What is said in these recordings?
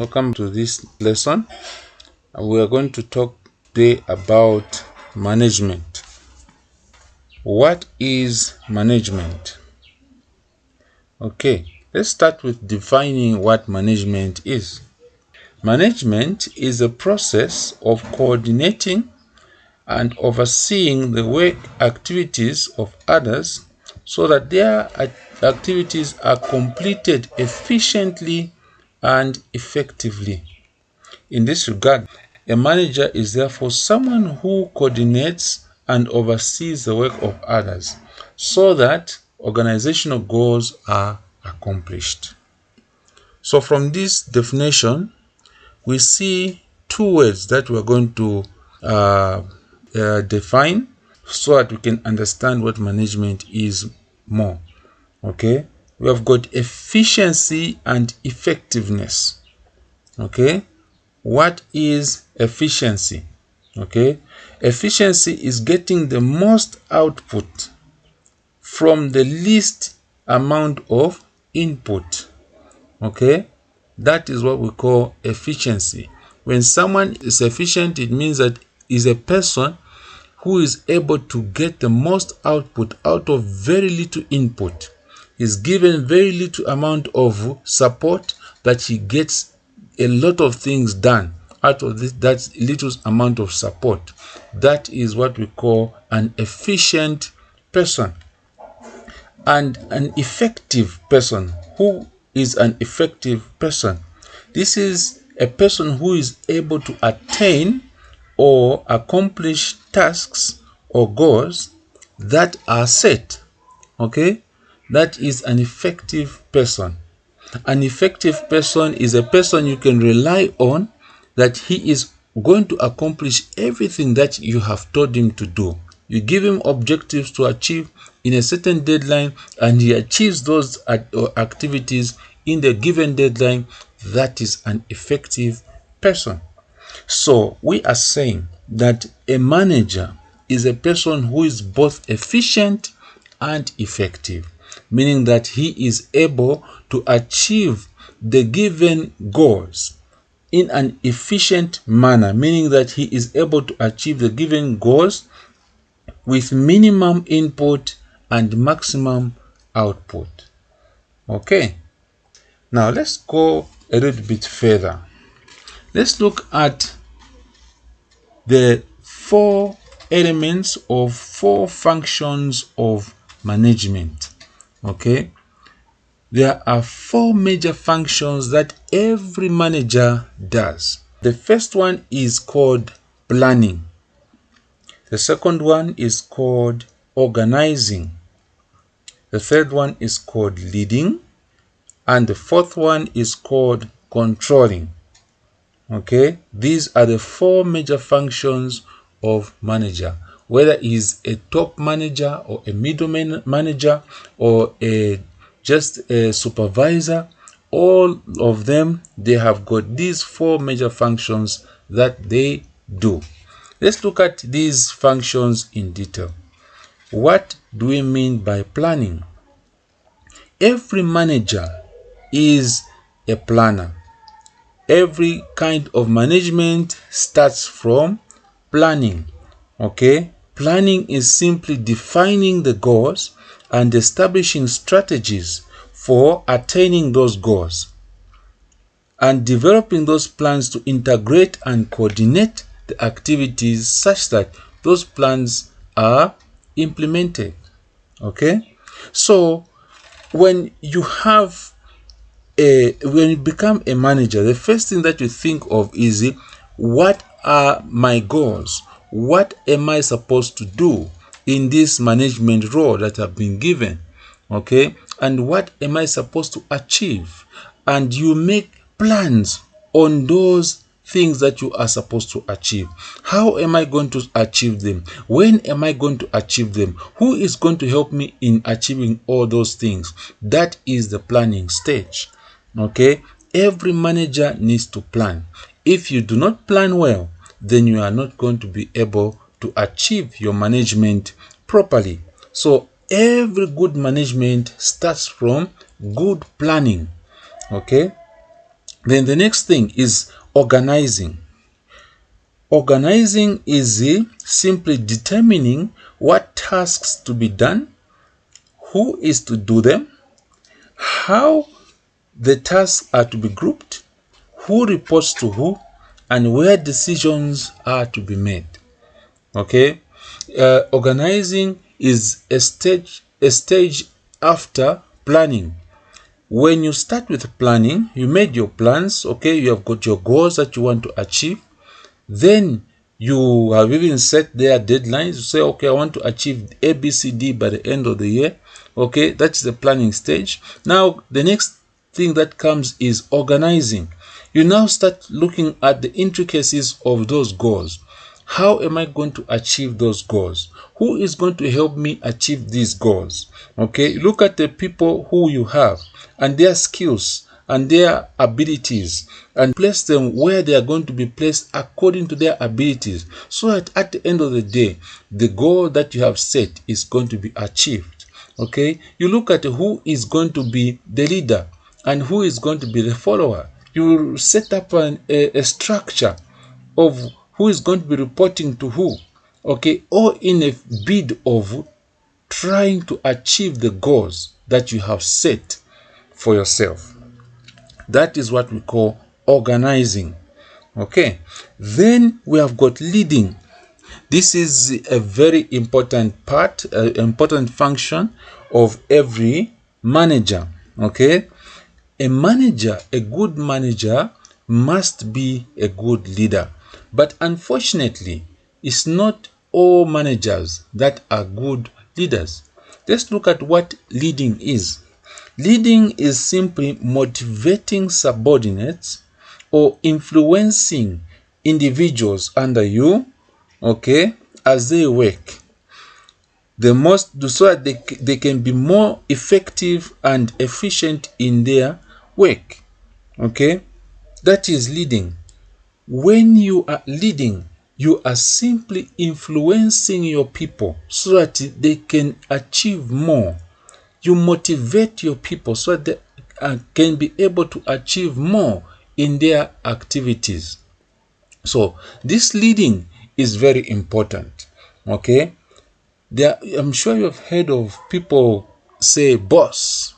welcome to this lesson. We are going to talk today about management. What is management? Okay, let's start with defining what management is. Management is a process of coordinating and overseeing the work activities of others so that their activities are completed efficiently and effectively. In this regard, a manager is therefore someone who coordinates and oversees the work of others so that organizational goals are accomplished. So from this definition, we see two words that we're going to define so that we can understand what management is more. Okay, we have got efficiency and effectiveness. Okay, what is efficiency? Okay, efficiency is getting the most output from the least amount of input. Okay, that is what we call efficiency. When someone is efficient, it means that is a person who is able to get the most output out of very little input. He's given very little amount of support, but he gets a lot of things done out of that little amount of support. That is what we call an efficient person. And an effective person. Who is an effective person? This is a person who is able to attain or accomplish tasks or goals that are set. Okay, that is an effective person. An effective person is a person you can rely on, that he is going to accomplish everything that you have told him to do. You give him objectives to achieve in a certain deadline, and he achieves those activities in the given deadline. That is an effective person. So we are saying that a manager is a person who is both efficient and effective, meaning that he is able to achieve the given goals in an efficient manner, meaning that he is able to achieve the given goals with minimum input and maximum output. Okay, now let's go a little bit further. Let's look at the four elements of four functions of management. Okay, there are four major functions that every manager does. The first one is called planning. The second one is called organizing. The third one is called leading. And the fourth one is called controlling. Okay, these are the four major functions of manager. Whether he's a top manager or a middle manager or just a supervisor, all of them, they have got these four major functions that they do. Let's look at these functions in detail. What do we mean by planning? Every manager is a planner. Every kind of management starts from planning. Okay, planning is simply defining the goals and establishing strategies for attaining those goals and developing those plans to integrate and coordinate the activities such that those plans are implemented. Okay, so when you become a manager, the first thing that you think of is, what are my goals? What am I supposed to do in this management role that I've been given? Okay, and what am I supposed to achieve? And you make plans on those things that you are supposed to achieve. How am I going to achieve them? When am I going to achieve them? Who is going to help me in achieving all those things? That is the planning stage. Okay, every manager needs to plan. If you do not plan well, then you are not going to be able to achieve your management properly. So every good management starts from good planning. Okay, Then the next thing is organizing. Organizing is simply determining what tasks to be done, who is to do them, how the tasks are to be grouped, who reports to who, and where decisions are to be made. Okay, organizing is a stage after planning. When you start with planning, you made your plans. Okay, you have got your goals that you want to achieve. Then you have even set their deadlines. You say, okay, I want to achieve ABCD by the end of the year. Okay, that's the planning stage. Now the next thing that comes is organizing. You now start looking at the intricacies of those goals. How am I going to achieve those goals? Who is going to help me achieve these goals? Okay, look at the people who you have and their skills and their abilities, and place them where they are going to be placed according to their abilities, so that at the end of the day, the goal that you have set is going to be achieved. Okay, you look at who is going to be the leader and who is going to be the follower. You set up a structure of who is going to be reporting to who. Okay, all in a bid of trying to achieve the goals that you have set for yourself. That is what we call organizing. Okay, then we have got leading. This is a very important part, important function of every manager. Okay, a good manager must be a good leader. But unfortunately, it's not all managers that are good leaders. Let's look at what leading is. Leading is simply motivating subordinates or influencing individuals under you, okay, as they work. So that they can be more effective and efficient in their work. Okay, that is leading. When you are leading, you are simply influencing your people so that they can achieve more. You motivate your people so that they can be able to achieve more in their activities. So this leading is very important. Okay, I'm sure you have heard of people say boss.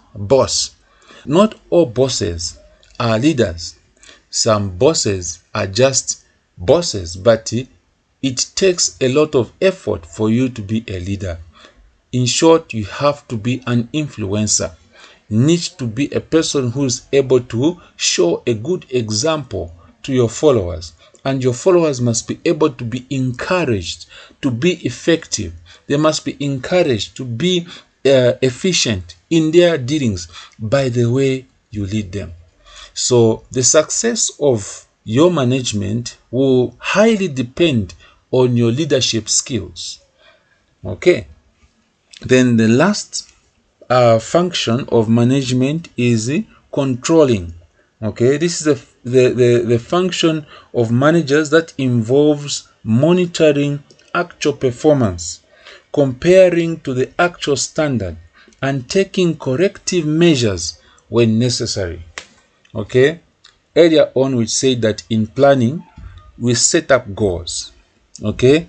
Not all bosses are leaders. Some bosses are just bosses, but it takes a lot of effort for you to be a leader. In short, you have to be an influencer. You need to be a person who is able to show a good example to your followers, and your followers must be able to be encouraged to be effective. They must be encouraged to be efficient in their dealings by the way you lead them. So the success of your management will highly depend on your leadership skills. Okay, then the last function of management is controlling. Okay, this is the function of managers that involves monitoring actual performance, comparing to the actual standard, and taking corrective measures when necessary. Okay, earlier on we said that in planning we set up goals. Okay,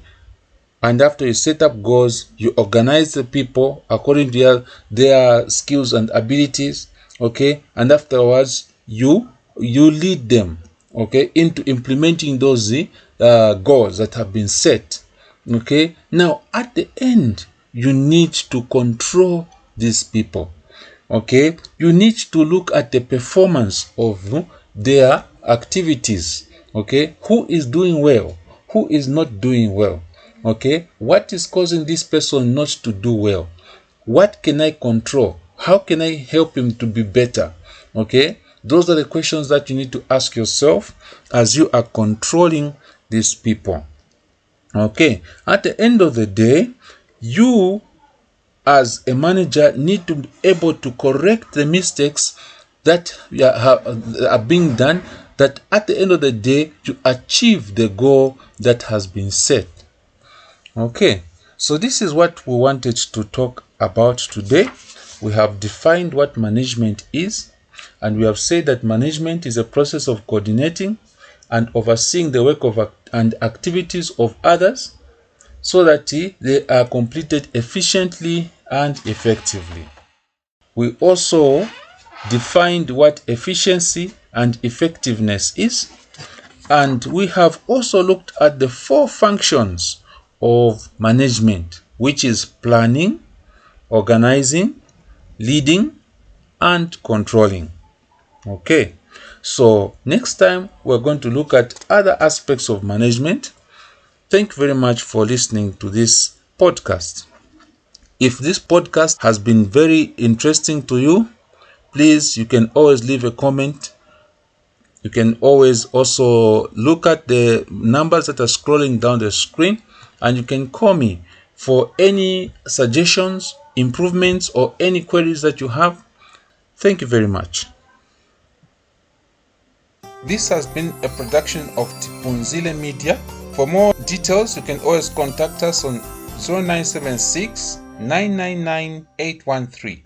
and after you set up goals, you organize the people according to their skills and abilities. Okay, and afterwards you lead them, okay, into implementing those goals that have been set. Okay, now at the end you need to control these people. Okay, you need to look at the performance of their activities. Okay, who is doing well, who is not doing well. Okay, what is causing this person not to do well? What can I control? How can I help him to be better? Okay, those are the questions that you need to ask yourself as you are controlling these people. Okay, at the end of the day, you as a manager need to be able to correct the mistakes that are being done, that at the end of the day you achieve the goal that has been set. Okay, so this is what we wanted to talk about today. We have defined what management is, And we have said that management is a process of coordinating and overseeing the work and activities of others so that they are completed efficiently and effectively. We also defined what efficiency and effectiveness is, and we have also looked at the 4 functions of management, which is planning, organizing, leading, and controlling. Okay, so next time we're going to look at other aspects of management. Thank you very much for listening to this podcast. If this podcast has been very interesting to you, please, you can always leave a comment. You can always also look at the numbers that are scrolling down the screen, and you can call me for any suggestions, improvements, or any queries that you have. Thank you very much. This has been a production of Tipunzile Media. For more details, you can always contact us on 0976 999 813.